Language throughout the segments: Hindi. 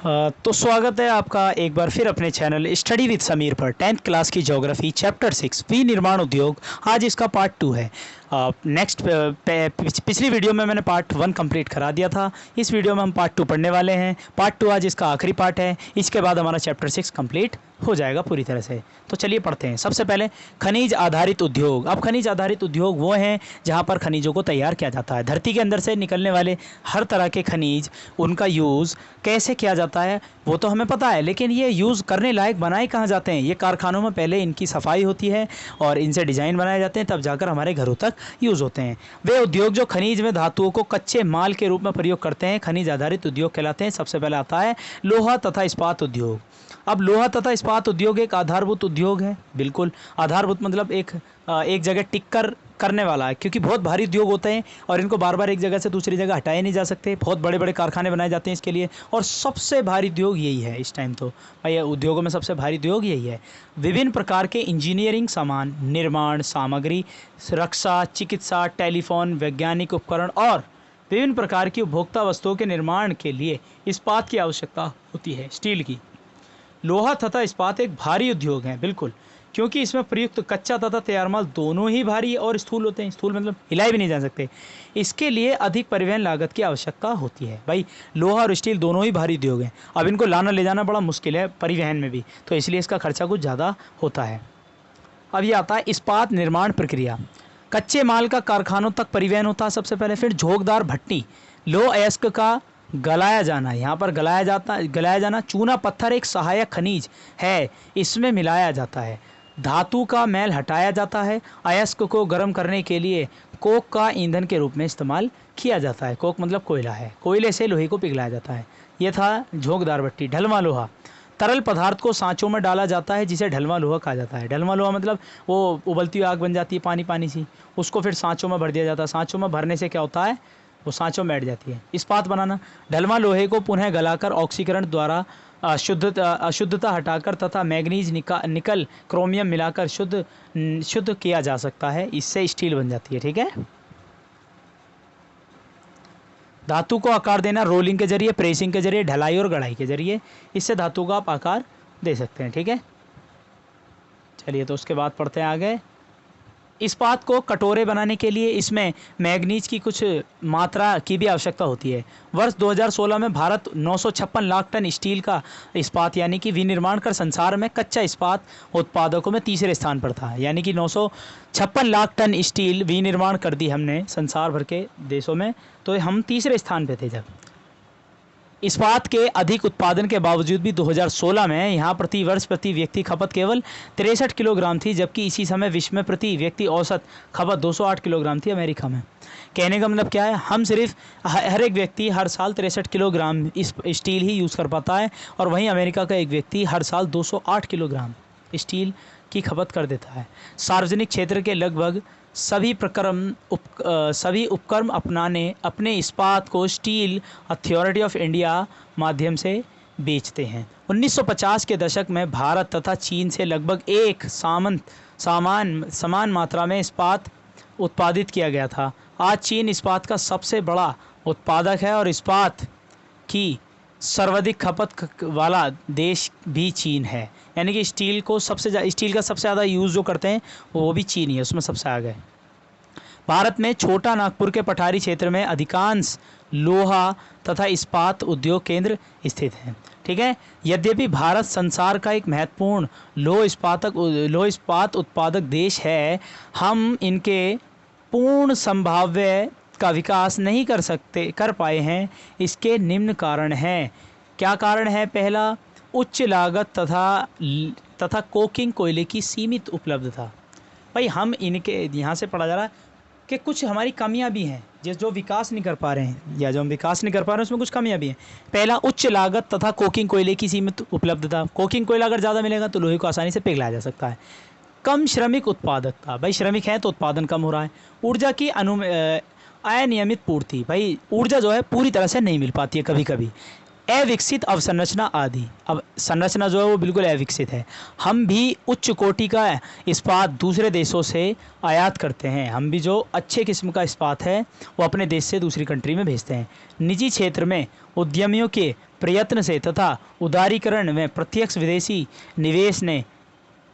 तो स्वागत है आपका एक बार फिर अपने चैनल स्टडी विद समीर पर 10th क्लास की ज्योग्राफी चैप्टर 6 विनिर्माण उद्योग। आज इसका पार्ट 2 है। नेक्स्ट पिछली वीडियो में मैंने पार्ट 1 कंप्लीट करा दिया था। इस वीडियो में हम पार्ट 2 पढ़ने वाले हैं। पार्ट 2 आज इसका आखिरी पार्ट है। इसके बाद हमारा चैप्टर 6 कंप्लीट हो जाएगा पूरी तरह से। तो चलिए पढ़ते हैं। सबसे पहले खनिज आधारित उद्योग। अब खनिज आधारित उद्योग वो हैं जहाँ पर खनिजों को तैयार किया जाता है। धरती के अंदर से निकलने वाले हर तरह के खनिज, उनका यूज़ कैसे किया जाता है वो तो हमें पता है, लेकिन ये यूज़ करने लायक बनाए कहाँ जाते हैं? ये कारखानों में पहले इनकी सफाई होती है और इनसे डिज़ाइन बनाए जाते हैं, तब जाकर हमारे घरों तक यूज़ होते हैं। वे उद्योग जो खनिज में धातुओं को कच्चे माल के रूप में प्रयोग करते हैं खनिज आधारित उद्योग कहलाते हैं। सबसे पहले आता है लोहा तथा इस्पात उद्योग। अब लोहा तथा इस्पात उद्योग एक आधारभूत उद्योग है। बिल्कुल आधारभूत मतलब एक जगह टिक कर करने वाला है, क्योंकि बहुत भारी उद्योग होते हैं और इनको बार बार एक जगह से दूसरी जगह हटाए नहीं जा सकते। बहुत बड़े बड़े कारखाने बनाए जाते हैं इसके लिए, और सबसे भारी उद्योग यही है इस टाइम। तो भाई उद्योगों में सबसे भारी उद्योग यही है। विभिन्न प्रकार के इंजीनियरिंग सामान, निर्माण सामग्री, रक्षा, चिकित्सा, टेलीफोन, वैज्ञानिक उपकरण और विभिन्न प्रकार की उपभोक्ता वस्तुओं के निर्माण के लिए इस्पात की आवश्यकता होती है, स्टील की। लोहा तथा इस्पात एक भारी उद्योग है, बिल्कुल, क्योंकि इसमें प्रयुक्त कच्चा तथा तैयार माल दोनों ही भारी और स्थूल होते हैं। स्थूल मतलब हिलाए भी नहीं जा सकते। इसके लिए अधिक परिवहन लागत की आवश्यकता होती है। भाई लोहा और स्टील दोनों ही भारी उद्योग हैं। अब इनको लाना ले जाना बड़ा मुश्किल है परिवहन में भी, तो इसलिए इसका खर्चा कुछ ज़्यादा होता है। अब ये आता है इस्पात निर्माण प्रक्रिया। कच्चे माल का कारखानों तक परिवहन होता है सबसे पहले। फिर झोंकदार भट्टी, लौह अयस्क का गलाया जाना। यहाँ पर गलाया जाना। चूना पत्थर एक सहायक खनिज है, इसमें मिलाया जाता है। धातु का मैल हटाया जाता है। अयस्क को गर्म करने के लिए कोक का ईंधन के रूप में इस्तेमाल किया जाता है। कोक मतलब कोयला है। कोयले से लोहे को पिघलाया जाता है। ये था झोंकदार भट्टी। ढलवा लोहा, तरल पदार्थ को सांचों में डाला जाता है, जिसे ढलवा लोहा कहा जाता है। ढलवा लोहा मतलब वो उबलती हुई आग बन जाती है, पानी पानी सी, उसको फिर सांचों में भर दिया जाता है। सांचों में भरने से क्या होता है, वो सांचों में बैठ जाती है। इस्पात बनाना, ढलवा लोहे को पुनः गलाकर ऑक्सीकरण द्वारा अशुद्धता हटाकर तथा मैग्नीज निकल क्रोमियम मिलाकर शुद्ध किया जा सकता है। इससे स्टील बन जाती है। ठीक है। धातु को आकार देना रोलिंग के जरिए, प्रेसिंग के जरिए, ढलाई और गढ़ाई के जरिए, इससे धातु का आप आकार दे सकते हैं। ठीक है। चलिए तो उसके बाद पढ़ते हैं आगे। इस्पात को कटोरे बनाने के लिए इसमें मैग्नीज की कुछ मात्रा की भी आवश्यकता होती है। वर्ष 2016 में भारत 956 लाख टन स्टील का इस्पात यानी कि विनिर्माण कर संसार में कच्चा इस्पात उत्पादकों में तीसरे स्थान पर था। यानी कि 956 लाख टन स्टील विनिर्माण कर दी हमने संसार भर के देशों में, तो हम तीसरे स्थान पर थे। जब इस्पात के अधिक उत्पादन के बावजूद भी 2016 में यहाँ प्रति वर्ष प्रति व्यक्ति खपत केवल 63 किलोग्राम थी, जबकि इसी समय विश्व में प्रति व्यक्ति औसत खपत 208 किलोग्राम थी अमेरिका में। कहने का मतलब क्या है, हम सिर्फ हर एक व्यक्ति हर साल 63 किलोग्राम स्टील ही यूज़ कर पाता है, और वहीं अमेरिका का एक व्यक्ति हर साल 208 किलोग्राम स्टील की खपत कर देता है। सार्वजनिक क्षेत्र के लगभग सभी उपक्रम अपने इस्पात को स्टील अथॉरिटी ऑफ इंडिया माध्यम से बेचते हैं। 1950 के दशक में भारत तथा चीन से लगभग एक समान मात्रा में इस्पात उत्पादित किया गया था। आज चीन इस्पात का सबसे बड़ा उत्पादक है और इस्पात की सर्वाधिक खपत वाला देश भी चीन है। यानी कि स्टील का सबसे ज़्यादा यूज़ जो करते हैं वो भी चीन ही है, उसमें सबसे आगे। भारत में छोटा नागपुर के पठारी क्षेत्र में अधिकांश लोहा तथा इस्पात उद्योग केंद्र स्थित हैं। ठीक है। यद्यपि भारत संसार का एक महत्वपूर्ण लोह इस्पात उत्पादक देश है, हम इनके पूर्ण संभाव्य का विकास नहीं कर पाए हैं। इसके निम्न कारण हैं। क्या कारण है? पहला, उच्च लागत तथा कोकिंग कोयले की सीमित उपलब्धता। भाई हम इनके यहाँ से पढ़ा जा रहा है कि कुछ हमारी कमियाँ भी हैं, जो विकास नहीं कर पा रहे हैं, या जो हम विकास नहीं कर पा रहे हैं उसमें कुछ कमियाँ भी हैं। पहला, उच्च लागत तथा कोकिंग कोयले की सीमित उपलब्धता। कोकिंग कोयला अगर ज़्यादा मिलेगा तो लोहे को आसानी से पिघलाया जा सकता है। कम श्रमिक उत्पादकता, भाई श्रमिक हैं तो उत्पादन कम हो रहा है। ऊर्जा की अनियमित पूर्ति, भाई ऊर्जा जो है पूरी तरह से नहीं मिल पाती है कभी कभी। अविकसित अवसंरचना आदि, अब संरचना जो है वो बिल्कुल अविकसित है। हम भी उच्च कोटि का इस्पात दूसरे देशों से आयात करते हैं। हम भी जो अच्छे किस्म का इस्पात है वो अपने देश से दूसरी कंट्री में भेजते हैं। निजी क्षेत्र में उद्यमियों के प्रयत्न से तथा उदारीकरण में प्रत्यक्ष विदेशी निवेश ने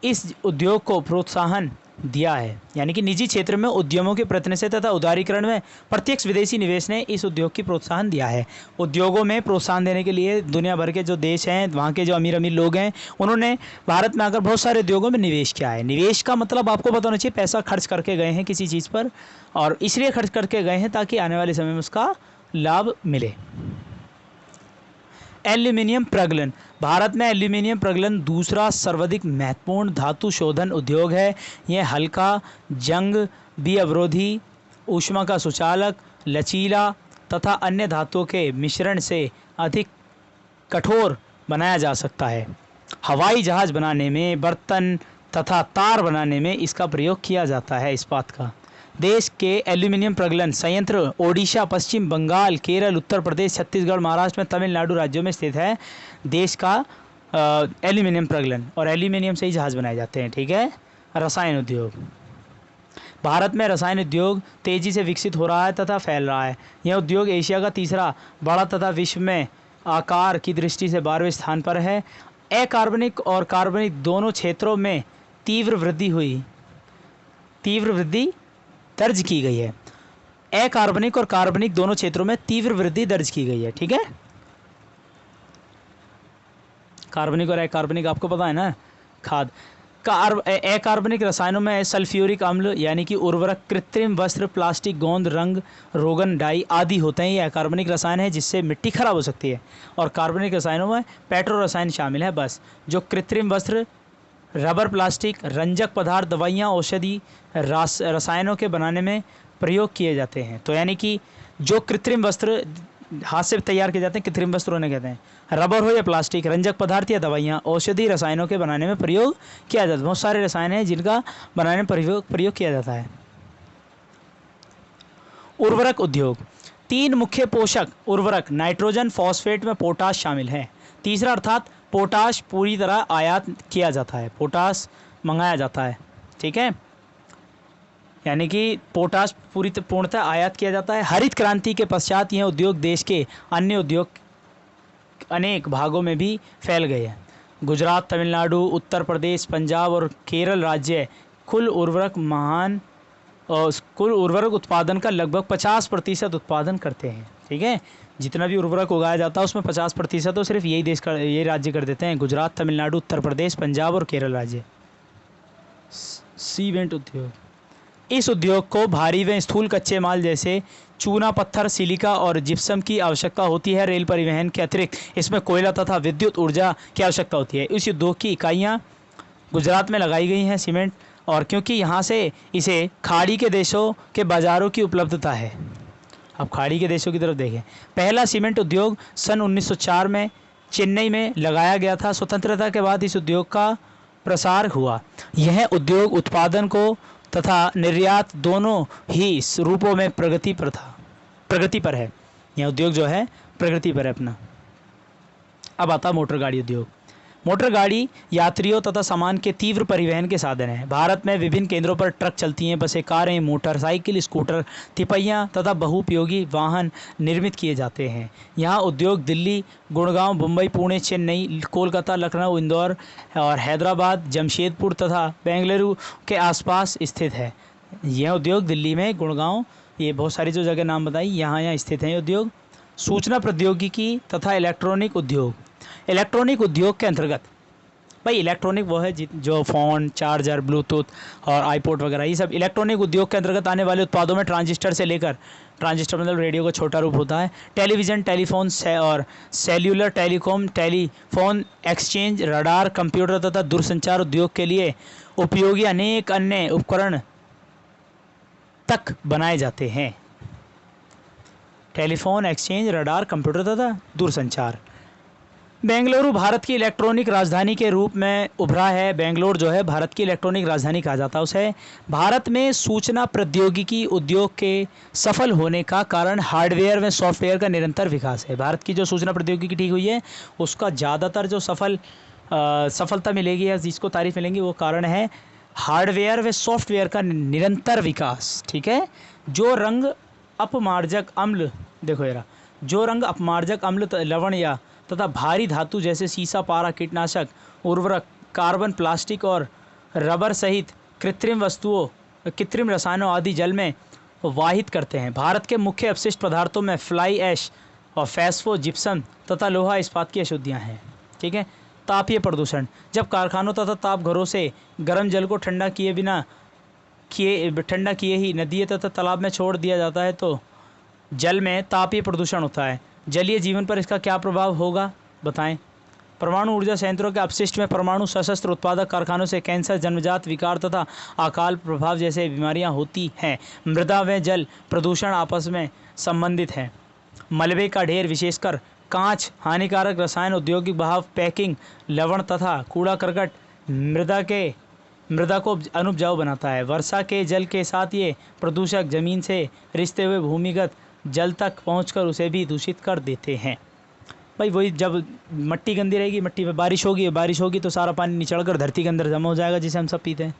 इस उद्योग को प्रोत्साहन दिया है। यानी कि निजी क्षेत्र में उद्यमों के प्रयत्न से तथा उदारीकरण में प्रत्यक्ष विदेशी निवेश ने इस उद्योग की प्रोत्साहन दिया है। उद्योगों में प्रोत्साहन देने के लिए दुनिया भर के जो देश हैं, वहाँ के जो अमीर अमीर लोग हैं, उन्होंने भारत में आकर बहुत सारे उद्योगों में निवेश किया है। निवेश का मतलब आपको पता होना चाहिए, पैसा खर्च करके गए हैं किसी चीज़ पर, और इसलिए खर्च करके गए हैं ताकि आने वाले समय में उसका लाभ मिले। एल्यूमिनियम प्रगलन। भारत में एल्यूमिनियम प्रगलन दूसरा सर्वाधिक महत्वपूर्ण धातु शोधन उद्योग है। यह हल्का, जंग भी अवरोधी, ऊष्मा का सुचालक, लचीला तथा अन्य धातुओं के मिश्रण से अधिक कठोर बनाया जा सकता है। हवाई जहाज़ बनाने में, बर्तन तथा तार बनाने में इसका प्रयोग किया जाता है। इस्पात का देश के एल्यूमिनियम प्रगलन संयंत्र ओडिशा, पश्चिम बंगाल, केरल, उत्तर प्रदेश, छत्तीसगढ़, महाराष्ट्र में तमिलनाडु राज्यों में स्थित है। देश का एल्यूमिनियम प्रगलन, और एल्यूमिनियम से ही जहाज़ बनाए जाते हैं। ठीक है। रसायन उद्योग। भारत में रसायन उद्योग तेज़ी से विकसित हो रहा है तथा फैल रहा है। यह उद्योग एशिया का तीसरा बड़ा तथा विश्व में आकार की दृष्टि से 12वें स्थान पर है। अकार्बनिक और कार्बनिक दोनों क्षेत्रों में तीव्र वृद्धि दर्ज की गई है। अकार्बनिक और कार्बनिक दोनों क्षेत्रों में तीव्र वृद्धि दर्ज की गई है। ठीक है। कार्बनिक और अकार्बनिक आपको पता है ना, खाद। अकार्बनिक रसायनों में सल्फ्यूरिक अम्ल यानी कि उर्वरक, कृत्रिम वस्त्र, प्लास्टिक, गोंद, रंग, रोगन, डाई आदि होते हैं। ये अकार्बनिक रसायन है जिससे मिट्टी खराब हो सकती है। और कार्बनिक रसायनों में पेट्रो रसायन शामिल है। बस जो कृत्रिम वस्त्र, रबर, प्लास्टिक, रंजक पदार्थ, दवाइयाँ, औषधि रसायनों के बनाने में प्रयोग किए जाते हैं। तो यानी कि जो कृत्रिम वस्त्र हाथ से तैयार किए जाते हैं, कृत्रिम वस्त्र उन्हें कहते हैं। रबर हो या प्लास्टिक, रंजक पदार्थ या दवाइयाँ, औषधि रसायनों के बनाने में प्रयोग किया जाता है। बहुत सारे रसायन हैं जिनका बनाने में प्रयोग किया जाता है। उर्वरक उद्योग। 3 मुख्य पोषक उर्वरक नाइट्रोजन, फॉस्फेट में पोटाश शामिल है। तीसरा अर्थात पोटाश पूरी तरह आयात किया जाता है, पोटाश मंगाया जाता है। ठीक है। यानी कि पोटाश पूर्णतः आयात किया जाता है। हरित क्रांति के पश्चात यह उद्योग देश के अन्य उद्योग अनेक भागों में भी फैल गए हैं। गुजरात, तमिलनाडु, उत्तर प्रदेश, पंजाब और केरल राज्य कुल उर्वरक उत्पादन का लगभग 50% उत्पादन करते हैं। ठीक है। जितना भी उर्वरक उगाया जाता है उसमें 50% तो सिर्फ ये राज्य कर देते हैं। गुजरात, तमिलनाडु, उत्तर प्रदेश, पंजाब और केरल राज्य। सीमेंट उद्योग। इस उद्योग को भारी व स्थूल कच्चे माल जैसे चूना, पत्थर, सिलिका और जिप्सम की आवश्यकता होती है। रेल परिवहन के अतिरिक्त इसमें कोयला तथा विद्युत ऊर्जा की आवश्यकता होती है। इस उद्योग की इकाइयाँ गुजरात में लगाई गई हैं, सीमेंट, और क्योंकि यहाँ से इसे खाड़ी के देशों के बाज़ारों की उपलब्धता है। अब खाड़ी के देशों की तरफ देखें। पहला सीमेंट उद्योग सन 1904 में चेन्नई में लगाया गया था। स्वतंत्रता के बाद इस उद्योग का प्रसार हुआ। यह उद्योग उत्पादन को तथा निर्यात दोनों ही रूपों में प्रगति पर है। यह उद्योग जो है प्रगति पर है अपना। अब आता मोटर गाड़ी उद्योग। मोटर गाड़ी यात्रियों तथा सामान के तीव्र परिवहन के साधन है। भारत में विभिन्न केंद्रों पर ट्रक चलती हैं, बसें, कारें, मोटरसाइकिल, स्कूटर, तिपहियाँ तथा बहुउपयोगी वाहन निर्मित किए जाते हैं। यहाँ उद्योग दिल्ली, गुड़गांव, मुंबई, पुणे, चेन्नई, कोलकाता, लखनऊ, इंदौर और हैदराबाद, जमशेदपुर तथा बेंगलुरु के आसपास स्थित है। यह उद्योग दिल्ली में, गुड़गांव, ये बहुत सारी जो जगह नाम बताई यहाँ स्थित हैं ये उद्योग। सूचना प्रौद्योगिकी तथा इलेक्ट्रॉनिक उद्योग। इलेक्ट्रॉनिक उद्योग के अंतर्गत भाई इलेक्ट्रॉनिक वो है जो फ़ोन, चार्जर, ब्लूटूथ और आईपोड वगैरह, ये सब इलेक्ट्रॉनिक उद्योग के अंतर्गत आने वाले उत्पादों में ट्रांजिस्टर से लेकर, ट्रांजिस्टर मतलब रेडियो का छोटा रूप होता है, टेलीविज़न, टेलीफोन और cellular telecom, telephone exchange, radar, computer तथा दूरसंचार उद्योग के लिए उपयोगी अनेक अन्य उपकरण तक बनाए जाते हैं। टेलीफोन एक्सचेंज, रडार, कंप्यूटर तथा दूरसंचार। बेंगलुरु भारत की इलेक्ट्रॉनिक राजधानी के रूप में उभरा है। बेंगलोर जो है भारत की इलेक्ट्रॉनिक राजधानी कहा जाता है उसे। भारत में सूचना प्रौद्योगिकी उद्योग के सफल होने का कारण हार्डवेयर व सॉफ्टवेयर का निरंतर विकास है। भारत की जो सूचना प्रौद्योगिकी ठीक हुई है उसका ज़्यादातर जो सफलता मिलेगी या जिसको तारीफ मिलेंगी वो कारण है हार्डवेयर व सॉफ्टवेयर का निरंतर विकास। ठीक है। जो रंग अपमार्जक अम्ल, देखो यार, जो रंग अपमार्जक अम्ल, लवण या तथा भारी धातु जैसे सीसा, पारा, कीटनाशक, उर्वरक, कार्बन, प्लास्टिक और रबर सहित कृत्रिम रसायनों आदि जल में वाहित करते हैं। भारत के मुख्य अपशिष्ट पदार्थों में फ्लाई ऐश और फॉस्फो, जिप्सम तथा लोहा इस्पात की अशुद्धियाँ हैं। ठीक है। तापीय प्रदूषण, जब कारखानों तथा ताप घरों से गर्म जल को ठंडा किए ही नदियों तथा तालाब में छोड़ दिया जाता है तो जल में तापीय प्रदूषण होता है। जलीय जीवन पर इसका क्या प्रभाव होगा बताएं। परमाणु ऊर्जा संयंत्रों के अपशिष्ट में परमाणु सशस्त्र उत्पादक कारखानों से कैंसर, जन्मजात विकार तथा अकाल प्रभाव जैसे बीमारियां होती हैं। मृदा व जल प्रदूषण आपस में संबंधित हैं। मलबे का ढेर, विशेषकर कांच, हानिकारक रसायन, औद्योगिक बहाव, पैकिंग, लवण तथा कूड़ा करकट मृदा को अनुपजाऊ बनाता है। वर्षा के जल के साथ ये प्रदूषक जमीन से रिसते हुए भूमिगत जल तक पहुंचकर उसे भी दूषित कर देते हैं। भाई वही, जब मिट्टी गंदी रहेगी, मिट्टी पे बारिश होगी तो सारा पानी निचड़कर धरती के अंदर जमा हो जाएगा, जिसे हम सब पीते हैं।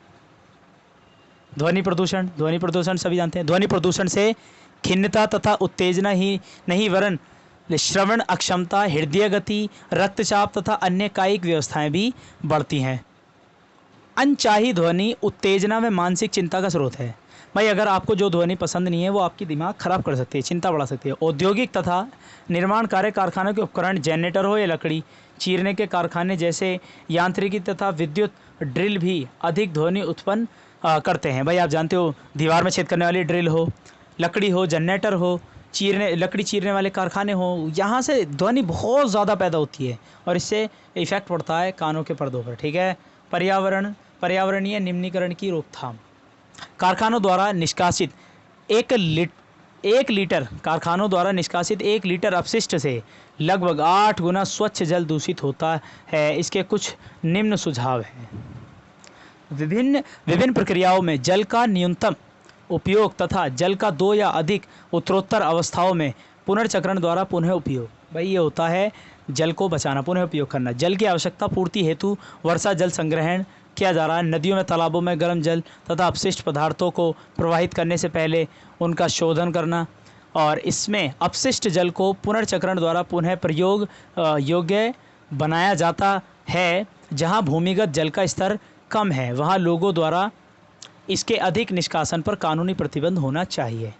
ध्वनि प्रदूषण सभी जानते हैं। ध्वनि प्रदूषण से खिन्नता तथा उत्तेजना ही नहीं वरन श्रवण अक्षमता, हृदय गति, रक्तचाप तथा अन्य कायिक व्यवस्थाएं भी बढ़ती हैं। अनचाही ध्वनि उत्तेजना में मानसिक चिंता का स्रोत है। भाई अगर आपको जो ध्वनि पसंद नहीं है वो आपकी दिमाग खराब कर सकती है, चिंता बढ़ा सकती है। औद्योगिक तथा निर्माण कार्य कारखानों के उपकरण, जनरेटर हो या लकड़ी चीरने के कारखाने जैसे यांत्रिकी तथा विद्युत ड्रिल भी अधिक ध्वनि उत्पन्न करते हैं। भाई आप जानते हो, दीवार में छेद करने वाली ड्रिल हो, लकड़ी हो, जनरेटर हो, लकड़ी चीरने वाले कारखाने हो, यहाँ से ध्वनि बहुत ज़्यादा पैदा होती है और इससे इफेक्ट पड़ता है कानों के पर्दों पर। ठीक है। पर्यावरणीय निम्नीकरण की रोकथाम, कारखानों द्वारा निष्कासित 1 लीटर अपशिष्ट से लगभग 8 गुना स्वच्छ जल दूषित होता है। इसके कुछ निम्न सुझाव हैं। विभिन्न प्रक्रियाओं में जल का न्यूनतम उपयोग तथा जल का 2 या अधिक उत्तरोत्तर अवस्थाओं में पुनर्चक्रण द्वारा पुनः उपयोग। भाई ये होता है जल को बचाना, पुनः उपयोग करना। जल की आवश्यकता पूर्ति हेतु वर्षा जल संग्रहण किया जा रहा है। नदियों में, तालाबों में गर्म जल तथा अपशिष्ट पदार्थों को प्रवाहित करने से पहले उनका शोधन करना, और इसमें अपशिष्ट जल को पुनर्चक्रण द्वारा पुनः प्रयोग योग्य बनाया जाता है। जहां भूमिगत जल का स्तर कम है वहां लोगों द्वारा इसके अधिक निष्कासन पर कानूनी प्रतिबंध होना चाहिए।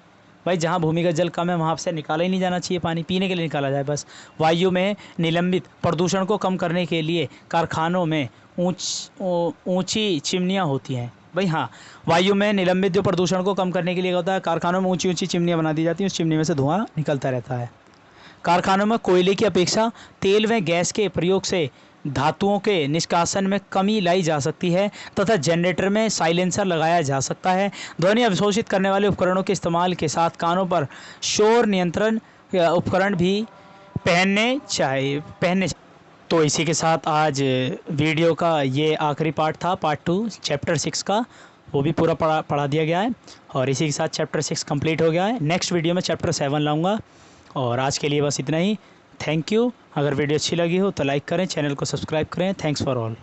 भाई जहाँ भूमिगत जल कम है वहाँ से निकाला ही नहीं जाना चाहिए, पानी पीने के लिए निकाला जाए बस। वायु में निलंबित प्रदूषण को कम करने के लिए कारखानों में ऊंची चिमनियाँ होती हैं। भाई हाँ, वायु में निलंबित जो प्रदूषण को कम करने के लिए होता है, कारखानों में ऊंची चिमनियाँ बना दी जाती हैं, उस चिमनी में से धुआं निकलता रहता है। कारखानों में कोयले की अपेक्षा तेल व गैस के प्रयोग से धातुओं के निष्कासन में कमी लाई जा सकती है तथा जनरेटर में साइलेंसर लगाया जा सकता है। ध्वनि अवशोषित करने वाले उपकरणों के इस्तेमाल के साथ कानों पर शोर नियंत्रण उपकरण भी पहनने चाहिए। तो इसी के साथ आज वीडियो का ये आखिरी पार्ट था, पार्ट 2 चैप्टर 6 का, वो भी पूरा पढ़ा दिया गया है और इसी के साथ चैप्टर 6 कंप्लीट हो गया है। नेक्स्ट वीडियो में चैप्टर 7 लाऊंगा और आज के लिए बस इतना ही। Thank you. अगर वीडियो अच्छी लगी हो तो लाइक करें, चैनल को सब्सक्राइब करें। Thanks for all.